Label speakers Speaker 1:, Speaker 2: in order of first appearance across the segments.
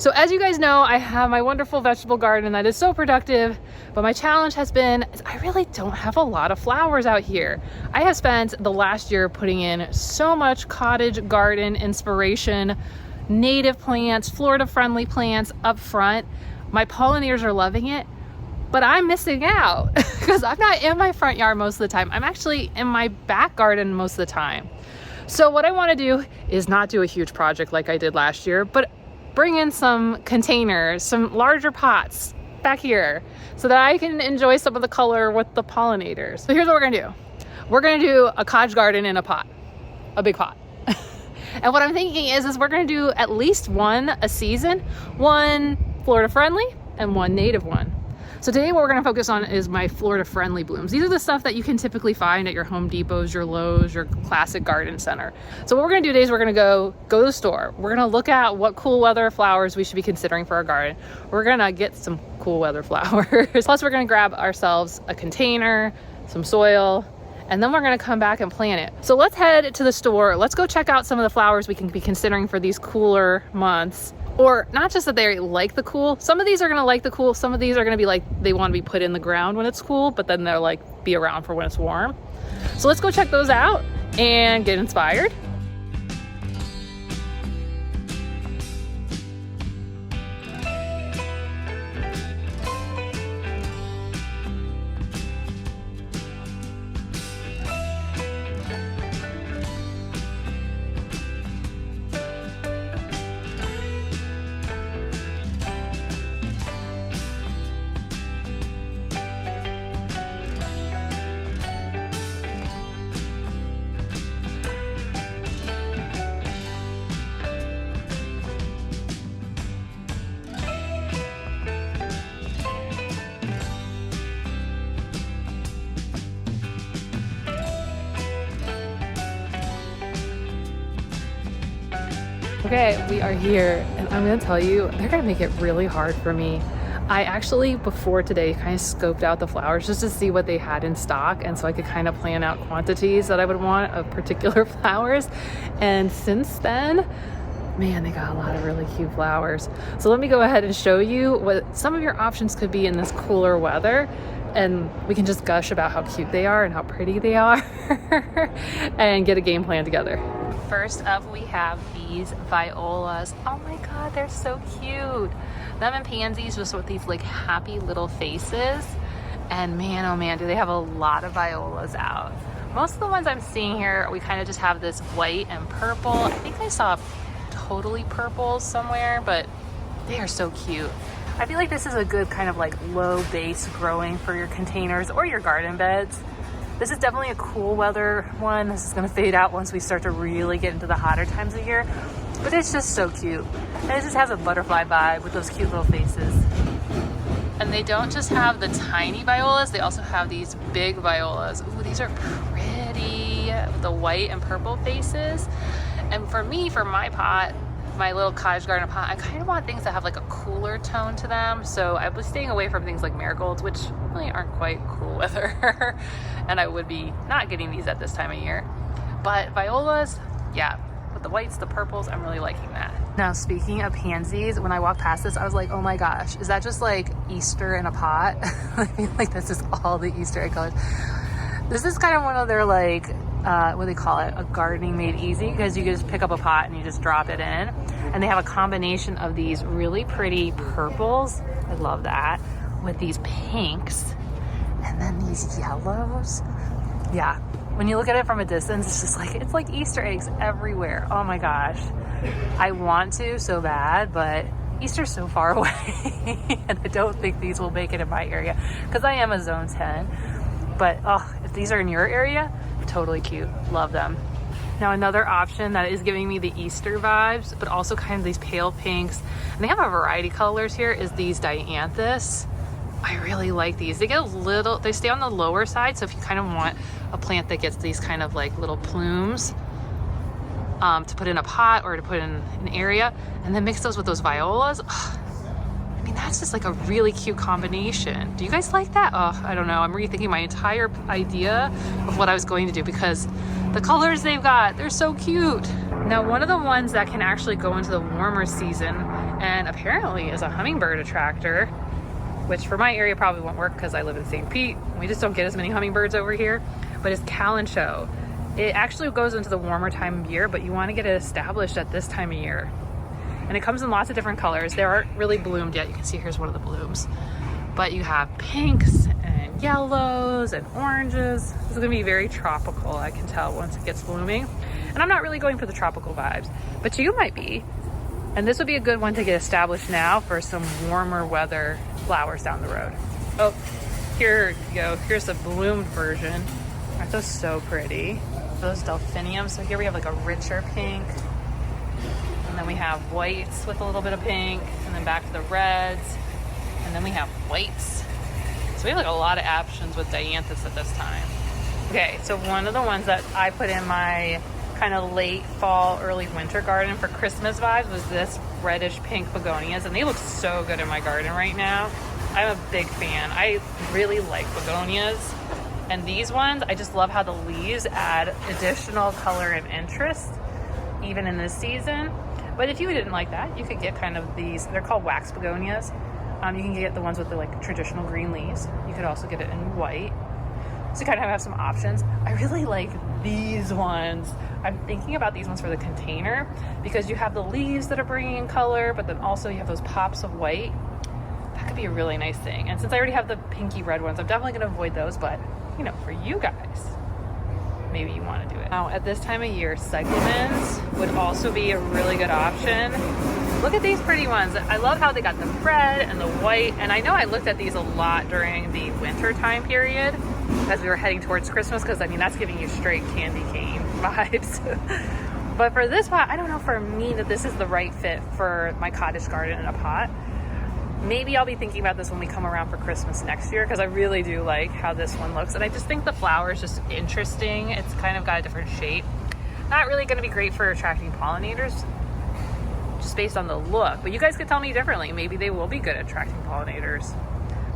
Speaker 1: So as you guys know, I have my wonderful vegetable garden that is so productive, but my challenge has been, I really don't have a lot of flowers out here. I have spent the last year putting in so much cottage garden inspiration, native plants, Florida friendly plants up front. My pollinators are loving it, but I'm missing out because I'm not in my front yard most of the time. I'm actually in my back garden most of the time. So what I want to do is not do a huge project like I did last year, but bring in some containers, some larger pots back here so that I can enjoy some of the color with the pollinators. So here's what we're gonna do. We're gonna do a cottage garden in a pot, a big pot. And what I'm thinking is we're gonna do at least one a season, one Florida friendly and one native one. So today what we're gonna focus on is my Florida friendly blooms. These are the stuff that you can typically find at your Home Depots, your Lowe's, your classic garden center. So what we're gonna do today is we're gonna go to the store. We're gonna look at what cool weather flowers we should be considering for our garden. We're gonna get some cool weather flowers. Plus we're gonna grab ourselves a container, some soil, and then we're gonna come back and plant it. So let's head to the store. Let's go check out some of the flowers we can be considering for these cooler months. Or not just that they like the cool. Some of these are gonna like the cool. Some of these are gonna be like, they wanna be put in the ground when it's cool, but then they're like, be around for when it's warm. So let's go check those out and get inspired. Okay, we are here, and I'm gonna tell you, they're gonna make it really hard for me. I actually, before today, kind of scoped out the flowers just to see what they had in stock, and so I could kind of plan out quantities that I would want of particular flowers. And since then, man, they got a lot of really cute flowers. So let me go ahead and show you what some of your options could be in this cooler weather, and we can just gush about how cute they are and how pretty they are and get a game plan together. First up, we have these violas. Oh my God, they're so cute. Them and pansies just with these like happy little faces. And man, oh man, do they have a lot of violas out. Most of the ones I'm seeing here, we kind of just have this white and purple. I think I saw totally purple somewhere, but they are so cute. I feel like this is a good kind of like low base growing for your containers or your garden beds. This is definitely a cool weather one. This is gonna fade out once we start to really get into the hotter times of year, but it's just so cute. And it just has a butterfly vibe with those cute little faces. And they don't just have the tiny violas, they also have these big violas. Ooh, these are pretty with the white and purple faces. And for me, for my pot, my little cottage garden pot, I kind of want things that have like a cooler tone to them. So I was staying away from things like marigolds, which really aren't quite cool weather. And I would be not getting these at this time of year. But violas, yeah, with the whites, the purples, I'm really liking that. Now, speaking of pansies, when I walked past this, I was like, oh my gosh, is that just like Easter in a pot? I feel like this is all the Easter egg colors. This is kind of one of their like, what do they call it? A gardening made easy, because you can just pick up a pot and you just drop it in. And they have a combination of these really pretty purples. I love that. With these pinks and then these yellows. Yeah, when you look at it from a distance, it's just like, it's like Easter eggs everywhere. Oh my gosh. I want to so bad, but Easter's so far away and I don't think these will make it in my area because I am a zone 10. But oh, if these are in your area, totally cute. Love them. Now another option that is giving me the Easter vibes, but also kind of these pale pinks, and they have a variety of colors here, is these dianthus. I really like these. They get a little, they stay on the lower side, so if you kind of want a plant that gets these kind of like little plumes to put in a pot or to put in an area, and then mix those with those violas, I mean, that's just like a really cute combination. Do you guys like that? Oh, I don't know. I'm rethinking my entire idea of what I was going to do because the colors they've got, they're so cute. Now, one of the ones that can actually go into the warmer season and apparently is a hummingbird attractor, which for my area probably won't work because I live in St. Pete. We just don't get as many hummingbirds over here. But it's Show. It actually goes into the warmer time of year, but you want to get it established at this time of year. And it comes in lots of different colors. They aren't really bloomed yet. You can see here's one of the blooms. But you have pinks and yellows and oranges. This is gonna be very tropical, I can tell once it gets blooming. And I'm not really going for the tropical vibes, but you might be. And this would be a good one to get established now for some warmer weather flowers down the road. Oh, here you go. Here's the bloomed version. Aren't those so pretty? Those delphiniums. So here we have like a richer pink. And then we have whites with a little bit of pink. And then back to the reds. And then we have whites. So we have like a lot of options with dianthus at this time. Okay, so one of the ones that I put in my kind of late fall, early winter garden for Christmas vibes was this reddish pink begonias, and they look so good in my garden right now. I'm a big fan. I really like begonias, and these ones, I just love how the leaves add additional color and interest even in this season. But if you didn't like that, you could get kind of these, they're called wax begonias. You can get the ones with the like traditional green leaves. You could also get it in white. So you kind of have some options. I really like these ones. I'm thinking about these ones for the container because you have the leaves that are bringing in color, but then also you have those pops of white. That could be a really nice thing. And since I already have the pinky red ones, I'm definitely going to avoid those. But, you know, for you guys, maybe you want to do it. Now, at this time of year, cyclamens would also be a really good option. Look at these pretty ones. I love how they got the red and the white. And I know I looked at these a lot during the winter time period as we were heading towards Christmas, because I mean, that's giving you straight candy cane vibes. But for this pot, I don't know for me that this is the right fit for my cottage garden in a pot. Maybe I'll be thinking about this when we come around for Christmas next year, because I really do like how this one looks. And I just think the flower is just interesting. It's kind of got a different shape. Not really going to be great for attracting pollinators, just based on the look. But you guys could tell me differently. Maybe they will be good at attracting pollinators,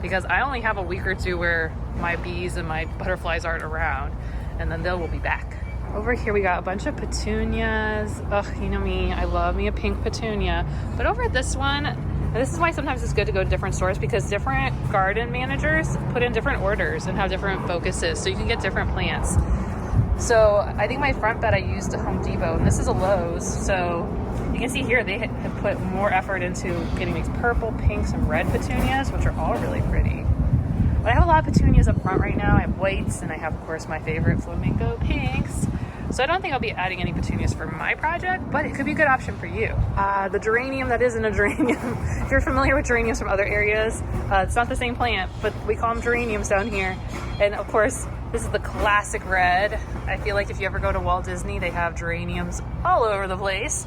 Speaker 1: because I only have a week or two where my bees and my butterflies aren't around, and then they will be back. Over here we got a bunch of petunias. Ugh, you know me, I love me a pink petunia. But over at this one, and this is why sometimes it's good to go to different stores, because different garden managers put in different orders and have different focuses, so you can get different plants. So I think my front bed I used a Home Depot, and this is a Lowe's. So you can see here they have put more effort into getting these purple, pinks, and red petunias, which are all really pretty. But I have a lot of petunias up front right now. I have whites, and I have, of course, my favorite flamingo pinks. So I don't think I'll be adding any petunias for my project, but it could be a good option for you. The geranium that isn't a geranium, if you're familiar with geraniums from other areas, it's not the same plant, but we call them geraniums down here. And of course, this is the classic red. I feel like if you ever go to Walt Disney, they have geraniums all over the place,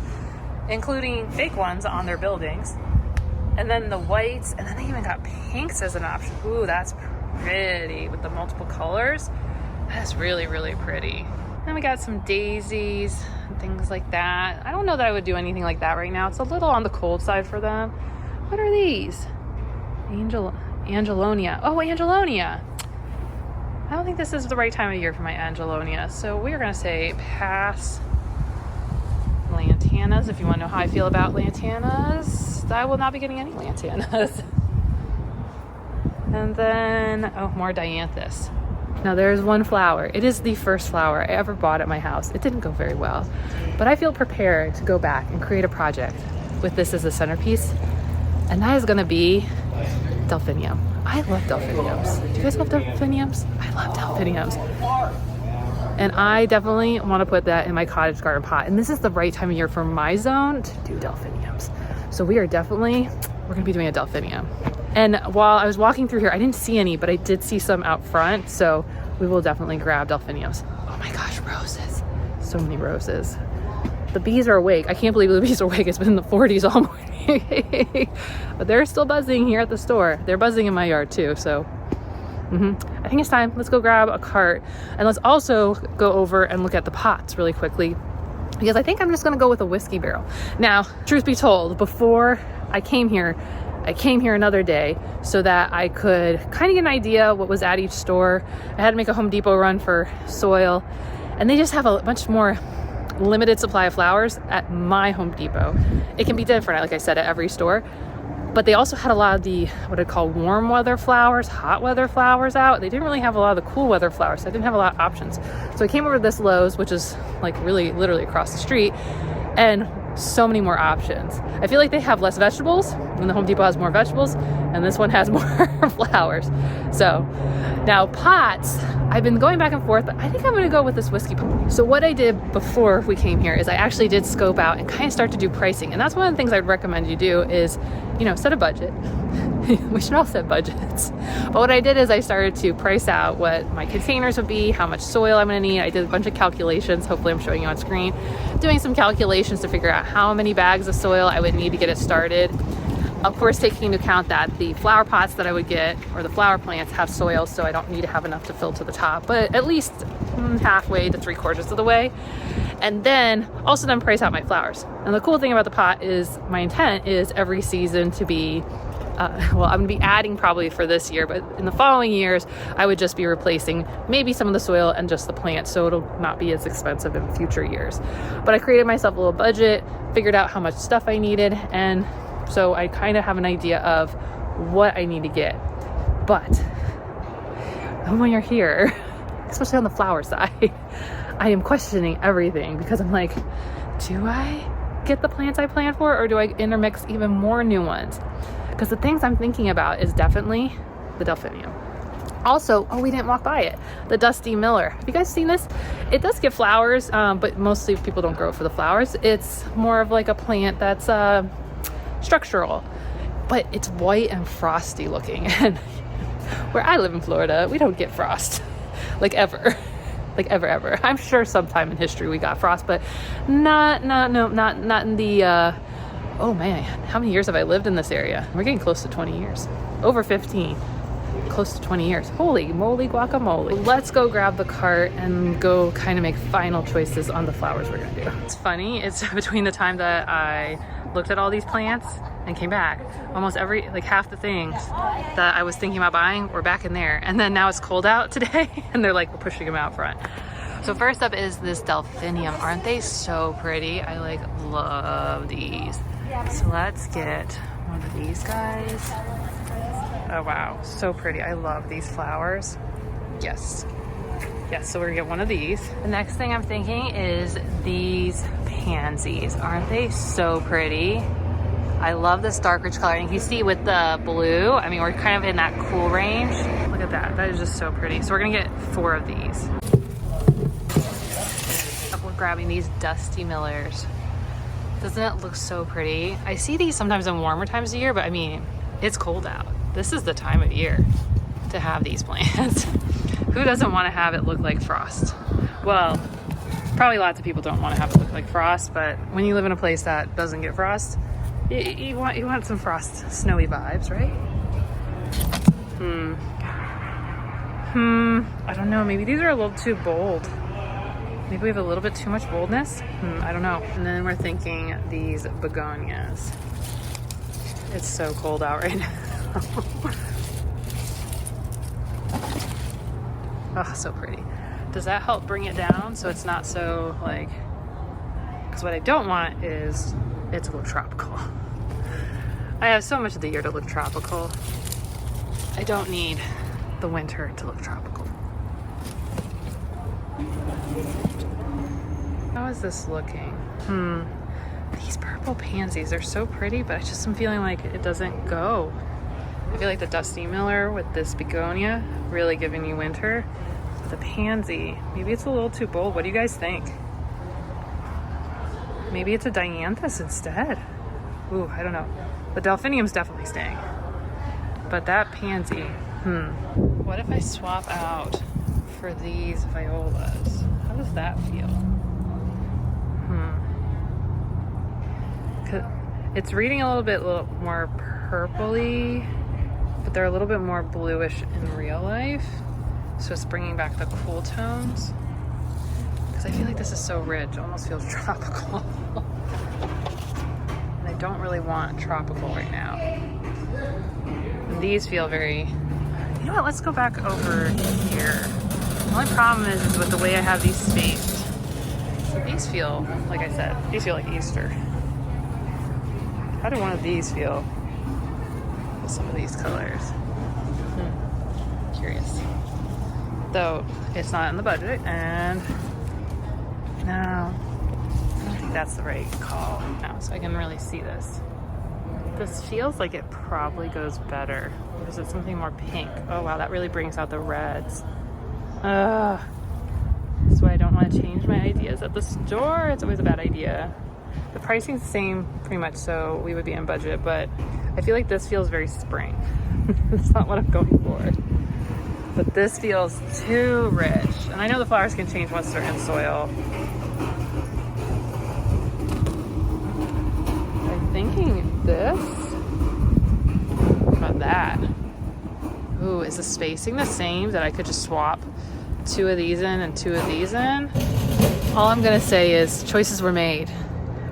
Speaker 1: including fake ones on their buildings. And then the whites, and then they even got pinks as an option. Ooh, that's pretty with the multiple colors. That's really, really pretty. Then we got some daisies and things like that. I don't know that I would do anything like that right now. It's a little on the cold side for them. What are these? Angelonia. Oh, Angelonia. I don't think this is the right time of year for my Angelonia. So we're gonna say pass. Lantanas, if you want to know how I feel about lantanas, I will not be getting any lantanas. And then, oh, more dianthus. Now there's one flower. It is the first flower I ever bought at my house. It didn't go very well, but I feel prepared to go back and create a project with this as a centerpiece. And that is gonna be delphinium. I love delphiniums. Do you guys love delphiniums? I love delphiniums. And I definitely want to put that in my cottage garden pot. And this is the right time of year for my zone to do delphiniums. So we're gonna be doing a delphinium. And while I was walking through here, I didn't see any, but I did see some out front. So we will definitely grab delphiniums. Oh my gosh, roses. So many roses. The bees are awake. I can't believe the bees are awake. It's been in the 40s all morning. But they're still buzzing here at the store. They're buzzing in my yard too, so. I think it's time. Let's go grab a cart, and let's also go over and look at the pots really quickly, because I think I'm just going to go with a whiskey barrel. Now, truth be told, before I came here another day so that I could kind of get an idea what was at each store. I had to make a Home Depot run for soil, and they just have a bunch more limited supply of flowers at my Home Depot. It can be different, like I said, at every store. But they also had a lot of the, what I call warm weather flowers, hot weather flowers out. They didn't really have a lot of the cool weather flowers. So I didn't have a lot of options. So I came over to this Lowe's, which is like really literally across the street, and so many more options. I feel like they have less vegetables, and the Home Depot has more vegetables, and this one has more flowers. So now pots, I've been going back and forth, but I think I'm gonna go with this whiskey pot. So what I did before we came here is I actually did scope out and kind of start to do pricing. And that's one of the things I'd recommend you do is, you know, set a budget. We should all set budgets. But what I did is I started to price out what my containers would be, how much soil I'm gonna need. I did a bunch of calculations. Hopefully I'm showing you on screen. Doing some calculations to figure out how many bags of soil I would need to get it started. Of course, taking into account that the flower pots that I would get, or the flower plants, have soil, so I don't need to have enough to fill to the top, but at least halfway to 3/4 of the way. And then also then price out my flowers. And the cool thing about the pot is my intent is every season to be, well, I'm gonna be adding probably for this year, but in the following years, I would just be replacing maybe some of the soil and just the plants, so it'll not be as expensive in future years. But I created myself a little budget, figured out how much stuff I needed, and so I kind of have an idea of what I need to get. But when you're here, especially on the flower side, I am questioning everything because I'm like, do I get the plants I planned for, or do I intermix even more new ones? Because the things I'm thinking about is definitely the delphinium. Also, oh, we didn't walk by it, the Dusty Miller. Have you guys seen this? It does get flowers, but mostly people don't grow it for the flowers. It's more of like a plant that's structural, but it's white and frosty looking. And where I live in Florida, we don't get frost like ever. Like ever. I'm sure sometime in history we got frost, but not in the, oh man, how many years have I lived in this area? We're getting close to 20 years. Over 15, close to 20 years. Holy moly guacamole. Let's go grab the cart and go kind of make final choices on the flowers we're gonna do. It's funny, it's between the time that I looked at all these plants and came back, almost like half the things that I was thinking about buying were back in there. And then now it's cold out today and they're like, we're pushing them out front. So first up is this delphinium. Aren't they so pretty? I like love these. So let's get one of these guys. Oh wow, so pretty. I love these flowers. Yes, so we're gonna get one of these. The next thing I'm thinking is these pansies. Aren't they so pretty? I love this dark rich color. And you can see with the blue, I mean, we're kind of in that cool range. Look at that, that is just so pretty. So we're gonna get 4 of these. We're grabbing these Dusty Millers. Doesn't it look so pretty? I see these sometimes in warmer times of year, but I mean, it's cold out. This is the time of year to have these plants. Who doesn't want to have it look like frost? Well, probably lots of people don't want to have it look like frost, but when you live in a place that doesn't get frost, you want some frost, snowy vibes, right? I don't know, maybe these are a little too bold. Maybe we have a little bit too much boldness. I don't know. And then we're thinking these begonias. It's so cold out right now. Oh, so pretty. Does that help bring it down so it's not so like, because what I don't want is it to look tropical. I have so much of the year to look tropical. I don't need the winter to look tropical. How is this looking? These purple pansies are so pretty, but I just am feeling like it doesn't go. I feel like the Dusty Miller with this begonia really giving you winter. But the pansy, maybe it's a little too bold. What do you guys think? Maybe it's a dianthus instead. Ooh, I don't know. The delphinium's definitely staying. But that pansy, What if I swap out for these violas? How does that feel? It's reading a little bit more purpley, but they're a little bit more bluish in real life. So it's bringing back the cool tones. Because I feel like this is so rich, it almost feels tropical. And I don't really want tropical right now. And these feel very, you know what, let's go back over here. The only problem is with the way I have these spaced. So these feel, like I said, these feel like Easter. How do one of these feel with some of these colors? Curious. Though it's not in the budget, and no, I don't think that's the right call now, so I can really see this. This feels like it probably goes better. Or is it something more pink? Oh wow, that really brings out the reds. That's why I don't want to change my ideas at the store. It's always a bad idea. The pricing's the same pretty much, so we would be in budget, but I feel like this feels very spring. It's not what I'm going for. But this feels too rich. And I know the flowers can change once they're in soil. I'm thinking this. What about that? Ooh, is the spacing the same that I could just swap 2 of these in and 2 of these in? All I'm gonna say is choices were made.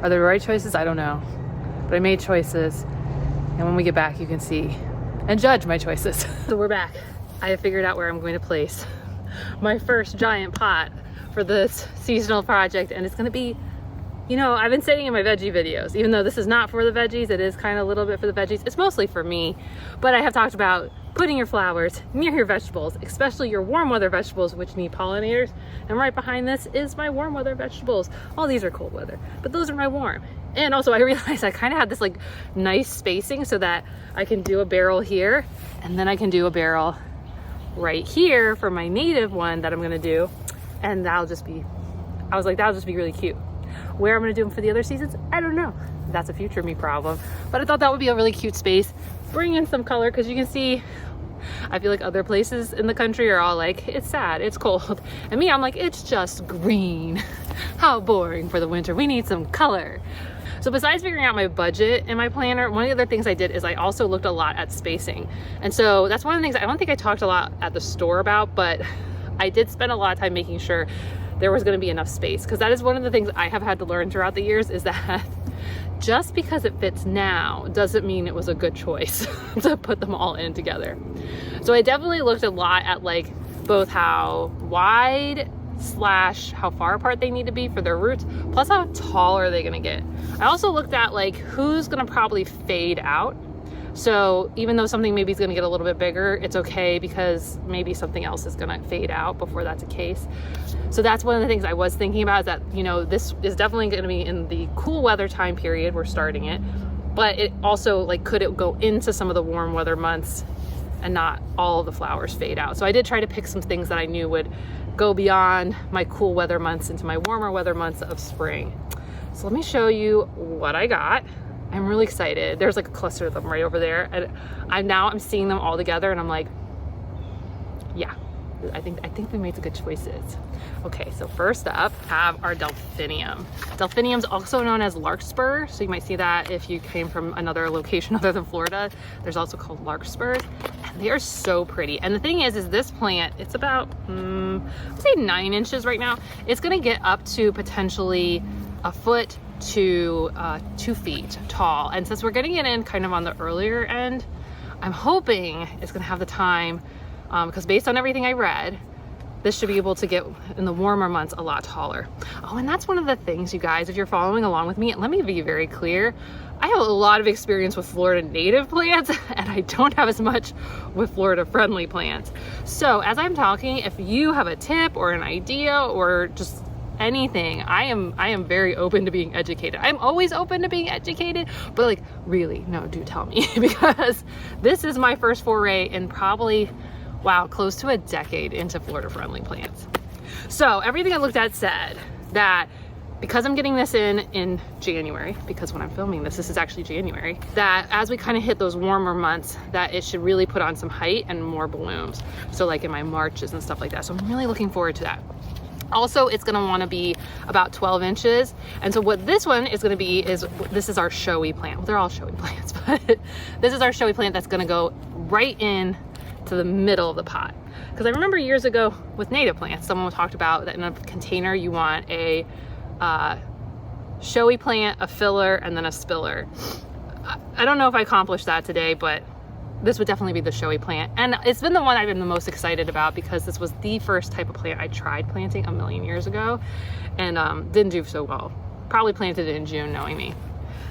Speaker 1: Are they the right choices? I don't know. But I made choices. And when we get back, you can see and judge my choices. So we're back. I have figured out where I'm going to place my first giant pot for this seasonal project. And it's gonna be, you know, I've been saying in my veggie videos, even though this is not for the veggies, it is kind of a little bit for the veggies. It's mostly for me, but I have talked about putting your flowers near your vegetables, especially your warm weather vegetables, which need pollinators. And right behind this is my warm weather vegetables. All these are cold weather, but those are my warm. And also I realized I kind of had this like nice spacing so that I can do a barrel here, and then I can do a barrel right here for my native one that I'm gonna do. And that'll just be, I was like, that'll just be really cute. Where I'm gonna do them for the other seasons, I don't know. That's a future me problem. But I thought that would be a really cute space. Bring in some color, because you can see, I feel like other places in the country are all like, it's sad, it's cold. And me, I'm like, it's just green. How boring for the winter. We need some color. So besides figuring out my budget in my planner, one of the other things I did is I also looked a lot at spacing. And so that's one of the things I don't think I talked a lot at the store about, but I did spend a lot of time making sure there was going to be enough space, because that is one of the things I have had to learn throughout the years, is that just because it fits now doesn't mean it was a good choice to put them all in together. So I definitely looked a lot at like both how wide / how far apart they need to be for their roots, plus how tall are they going to get. I also looked at like who's going to probably fade out. So even though something maybe is going to get a little bit bigger, it's okay, because maybe something else is going to fade out before that's the case. So that's one of the things I was thinking about, is that, you know, this is definitely going to be in the cool weather time period. We're starting it, but it also like, could it go into some of the warm weather months and not all of the flowers fade out? So I did try to pick some things that I knew would go beyond my cool weather months into my warmer weather months of spring. So let me show you what I got. I'm really excited. There's like a cluster of them right over there, and I'm seeing them all together, and I'm like, yeah, I think we made some good choices. Okay, so first up have our delphinium. Delphinium's also known as larkspur, so you might see that if you came from another location other than Florida. There's also called larkspurs, and they are so pretty. And the thing is this plant, it's about I'd say 9 inches right now. It's gonna get up to potentially a foot to 2 feet tall. And since we're getting it in kind of on the earlier end, I'm hoping it's gonna have the time, because based on everything I read, this should be able to get in the warmer months a lot taller. Oh, and that's one of the things, you guys, if you're following along with me, let me be very clear. I have a lot of experience with Florida native plants, and I don't have as much with Florida friendly plants. So as I'm talking, if you have a tip or an idea or just anything, I am very open to being educated. I'm always open to being educated, but like, really, no, do tell me, because this is my first foray in probably, wow, close to a decade into Florida friendly plants. So everything I looked at said that because I'm getting this in January, because when I'm filming this is actually January, that as we kind of hit those warmer months, that it should really put on some height and more blooms. So like in my Marches and stuff like that. So I'm really looking forward to that. Also, it's going to want to be about 12 inches. And so what this one is going to be is, this is our showy plant. Well, they're all showy plants, but this is our showy plant that's going to go right in to the middle of the pot. Because I remember years ago with native plants, someone talked about that in a container, you want a showy plant, a filler, and then a spiller. I don't know if I accomplished that today, but this would definitely be the showy plant. And it's been the one I've been the most excited about because this was the first type of plant I tried planting a million years ago and didn't do so well. Probably planted it in June, knowing me.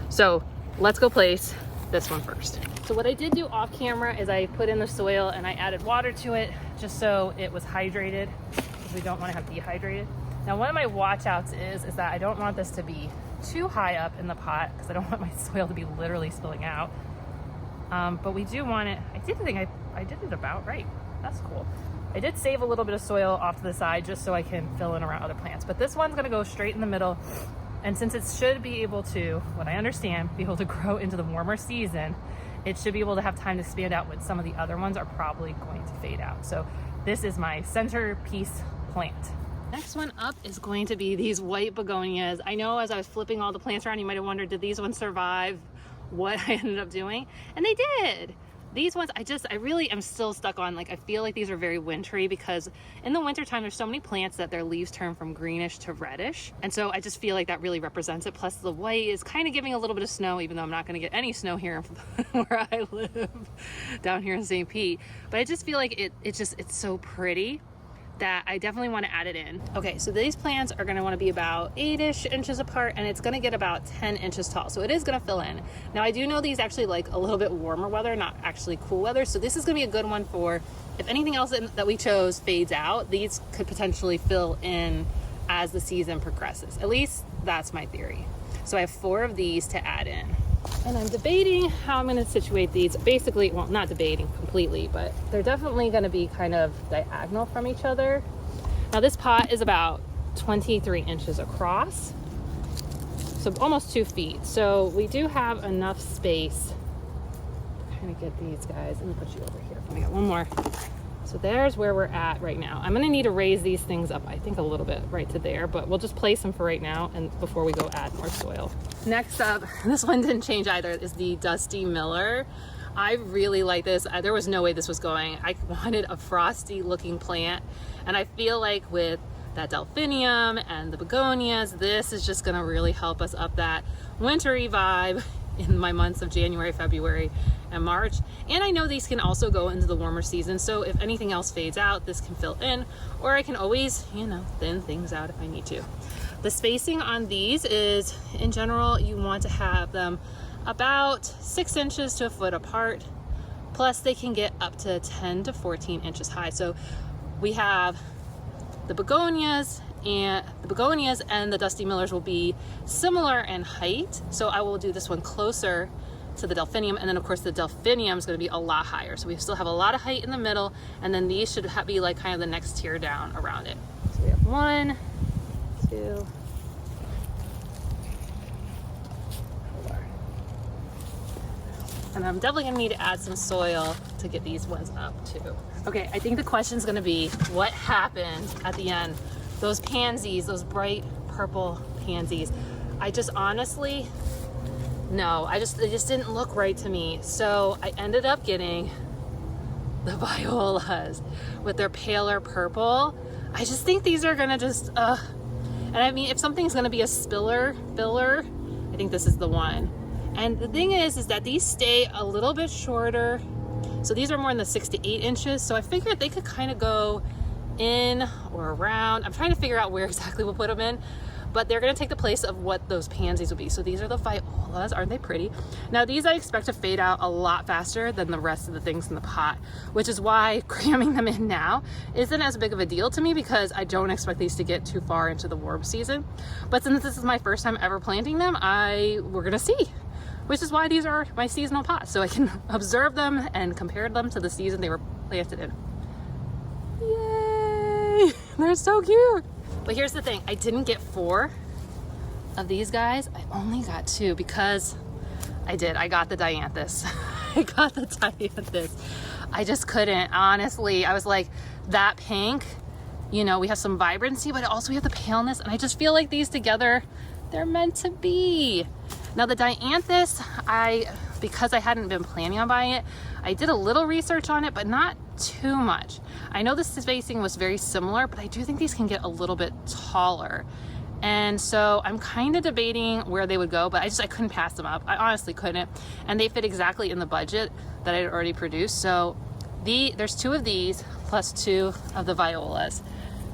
Speaker 1: So let's go place this one first. So what I did do off camera is I put in the soil and I added water to it just so it was hydrated, because we don't want to have dehydrated. Now, one of my watch outs is that I don't want this to be too high up in the pot because I don't want my soil to be literally spilling out. But we do want it, I did think I did it about right. That's cool. I did save a little bit of soil off to the side just so I can fill in around other plants. But this one's gonna go straight in the middle. And since it should be able to, what I understand, be able to grow into the warmer season, it should be able to have time to expand out when some of the other ones are probably going to fade out. So this is my centerpiece plant. Next one up is going to be these white begonias. I know as I was flipping all the plants around, you might have wondered, did these ones survive what I ended up doing? And they did. These ones, I really am still stuck on, like, I feel like these are very wintry because in the wintertime, there's so many plants that their leaves turn from greenish to reddish. And so I just feel like that really represents it. Plus the white is kind of giving a little bit of snow, even though I'm not gonna get any snow here where I live, down here in St. Pete. But I just feel like it's so pretty that I definitely want to add it in. Okay, so these plants are going to want to be about 8-ish inches apart, and it's going to get about 10 inches tall. So it is going to fill in. Now I do know these actually like a little bit warmer weather, not actually cool weather. So this is going to be a good one for if anything else that we chose fades out, these could potentially fill in as the season progresses. At least that's my theory. So I have 4 of these to add in. And I'm debating how I'm going to situate these. Basically, well, not debating completely, but they're definitely going to be kind of diagonal from each other. Now this pot is about 23 inches across, so almost 2 feet. So we do have enough space to kind of get these guys. Let me put you over here. Let me get one more. So there's where we're at right now. I'm gonna need to raise these things up, I think a little bit right to there, but we'll just place them for right now and before we go add more soil. Next up, this one didn't change either, is the Dusty Miller. I really like this. There was no way this was going. I wanted a frosty looking plant, and I feel like with that delphinium and the begonias, this is just gonna really help us up that wintry vibe in my months of January, February, and March. And I know these can also go into the warmer season, so if anything else fades out, this can fill in, or I can always, you know, thin things out if I need to. The spacing on these is, in general, you want to have them about 6 inches to a foot apart, plus they can get up to 10 to 14 inches high. So we have the begonias and the Dusty Millers will be similar in height. So I will do this one closer to the delphinium, and then of course the delphinium is going to be a lot higher. So we still have a lot of height in the middle, and then these should be like kind of the next tier down around it. So we have 1, 2, 4. And I'm definitely going to need to add some soil to get these ones up too. Okay, I think the question is going to be what happened at the end. Those pansies, those bright purple pansies, I just honestly, no, they just didn't look right to me. So I ended up getting the violas with their paler purple. I just think these are gonna just, and I mean, if something's gonna be a filler, I think this is the one. And the thing is that these stay a little bit shorter. So these are more in the 6 to 8 inches. So I figured they could kind of go in or around. I'm trying to figure out where exactly we'll put them in, but they're going to take the place of what those pansies will be. So these are the violas. Aren't they pretty? Now these I expect to fade out a lot faster than the rest of the things in the pot, which is why cramming them in now isn't as big of a deal to me, because I don't expect these to get too far into the warm season. But since this is my first time ever planting them, we're going to see, which is why these are my seasonal pots, so I can observe them and compare them to the season they were planted in. Yay! They're so cute. But here's the thing, I didn't get 4 of these guys. I only got 2 because I got the dianthus. I got the dianthus. I just couldn't, honestly. I was like, that pink, you know, we have some vibrancy, but also we have the paleness, and I just feel like these together, they're meant to be. Now the dianthus, because I hadn't been planning on buying it, I did a little research on it, but not too much. I know the spacing was very similar, but I do think these can get a little bit taller. And so I'm kind of debating where they would go, but I couldn't pass them up. I honestly couldn't. And they fit exactly in the budget that I'd already produced. So there's 2 of these plus 2 of the violas.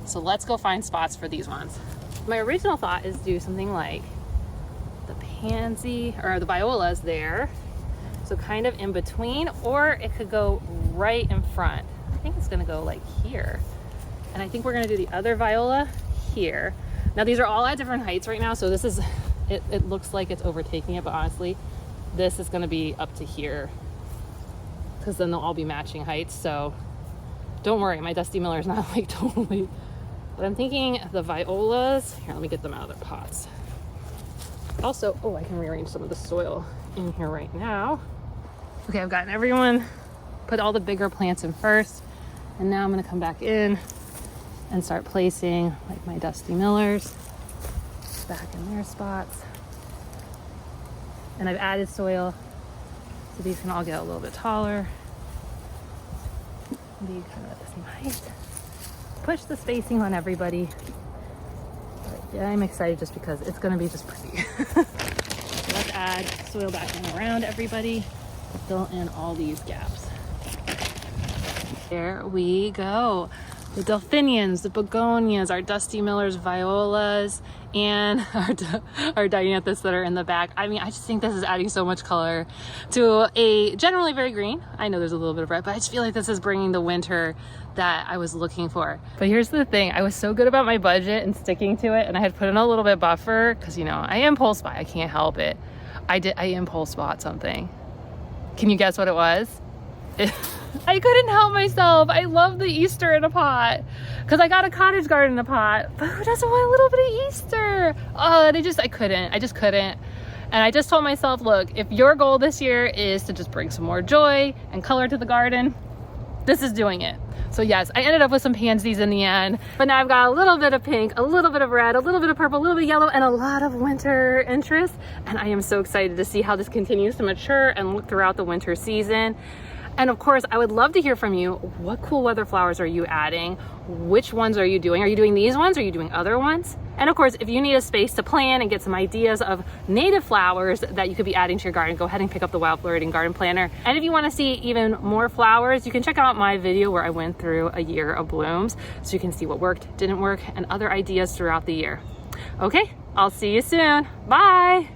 Speaker 1: So let's go find spots for these ones. My original thought is do something like the pansy or the violas there. So kind of in between, or it could go right in front. I think it's gonna go like here. And I think we're gonna do the other viola here. Now these are all at different heights right now, so this is, it looks like it's overtaking it, but honestly, this is gonna be up to here because then they'll all be matching heights. So don't worry, my Dusty Miller is not like totally, but I'm thinking the violas, here, let me get them out of their pots. Also, oh, I can rearrange some of the soil in here right now. Okay, I've gotten everyone, put all the bigger plants in first, and now I'm gonna come back in and start placing like my Dusty Millers back in their spots. And I've added soil so these can all get a little bit taller. Be kind of at the same height. Push the spacing on everybody. But yeah, I'm excited just because it's gonna be just pretty. So let's add soil back in around everybody. Fill in all these gaps. There we go. The delphiniums, the begonias, our Dusty Millers, violas, and our dianthus that are in the back. I mean, I just think this is adding so much color to a generally very green. I know there's a little bit of red, but I just feel like this is bringing the winter that I was looking for. But here's the thing, I was so good about my budget and sticking to it, and I had put in a little bit buffer because, you know, I impulse buy, I can't help it. I impulse bought something. Can you guess what it was? I couldn't help myself. I love the Easter in a pot because I got a cottage garden in a pot, but who doesn't want a little bit of Easter? Oh, and I just couldn't. And I just told myself, look, if your goal this year is to just bring some more joy and color to the garden, this is doing it. So yes, I ended up with some pansies in the end, but now I've got a little bit of pink, a little bit of red, a little bit of purple, a little bit of yellow, and a lot of winter interest. And I am so excited to see how this continues to mature and look throughout the winter season. And of course, I would love to hear from you. What cool weather flowers are you adding? Which ones are you doing? Are you doing these ones? Are you doing other ones? And of course, if you need a space to plan and get some ideas of native flowers that you could be adding to your garden, go ahead and pick up the Wild Floridian Garden Planner. And if you want to see even more flowers, you can check out my video where I went through a year of blooms so you can see what worked, didn't work, and other ideas throughout the year. Okay, I'll see you soon. Bye.